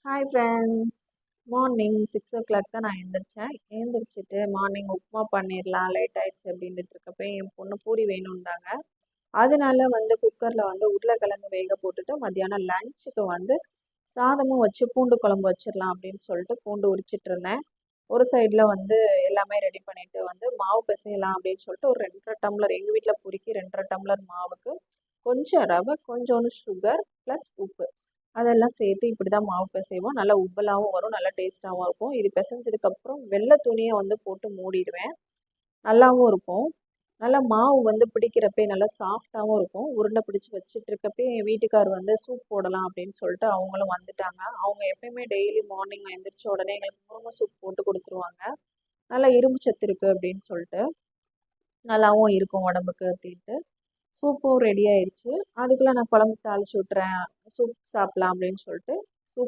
Hi friends. Morning 6 o'clock தான் நான் எழுந்திரிச்சேன். எழுந்திரிச்சிட்டு morning upma பண்ணிடலாம், லேட் ஆயிடுச்சு அப்படின்ட்டு இருக்கப்ப என் பொண்ணு பூரி வேணும்னாங்க. அதனால குக்கரில் உருளைக்கிழங்கு வேக போட்டுட்டு மத்தியானம் லஞ்சுக்கு சாதமும் வச்சு பூண்டு குழம்பு வச்சிடலாம் அப்படின்னு சொல்லிட்டு பூண்டு உரிச்சிட்டு இருந்தேன். ஒரு சைடில் எல்லாமே ரெடி பண்ணிட்டு மாவு பிசையலாம் அப்படின்னு சொல்லிட்டு ஒரு 2.5 டம்ளர் எங்கள் வீட்டில் பூரிக்கு 2.5 டம்ளர் மாவுக்கு கொஞ்சம் ரவை, கொஞ்சோண்டு சுகர் ப்ளஸ் உப்பு அதெல்லாம் சேர்த்து இப்படி தான் மாவு பிசைவோம். நல்லா உப்பலாகவும் வரும், நல்லா டேஸ்ட்டாகவும் இருக்கும். இது பிசைஞ்சதுக்கப்புறம் வெள்ளை துணியை போட்டு மூடிடுவேன். நல்லாவும் இருக்கும். நல்லா மாவு பிடிக்கிறப்பே நல்லா சாஃப்டாகவும் இருக்கும். உருண்டை பிடிச்சி வச்சுட்டு இருக்கப்பே என் வீட்டுக்கார் சூப் போடலாம் அப்படின்னு சொல்லிட்டு அவங்களும் வந்துட்டாங்க. அவங்க எப்பயுமே டெய்லி மார்னிங் எழுந்திரிச்ச உடனே எங்களுக்கு முருங்கை சூப் போட்டு கொடுத்துருவாங்க. நல்லா இரும்பு சத்து இருக்குது அப்படின்னு சொல்லிட்டு நல்லாவும் இருக்கும் உடம்புக்கு அப்படின்ட்டு. சூப்பும் ரெடி ஆயிடுச்சு. அதுக்குள்ளே நான் குழம்பு தாளிச்சு விட்டுறேன், சூப் சாப்பிட்லாம் அப்படின்னு சொல்லிட்டு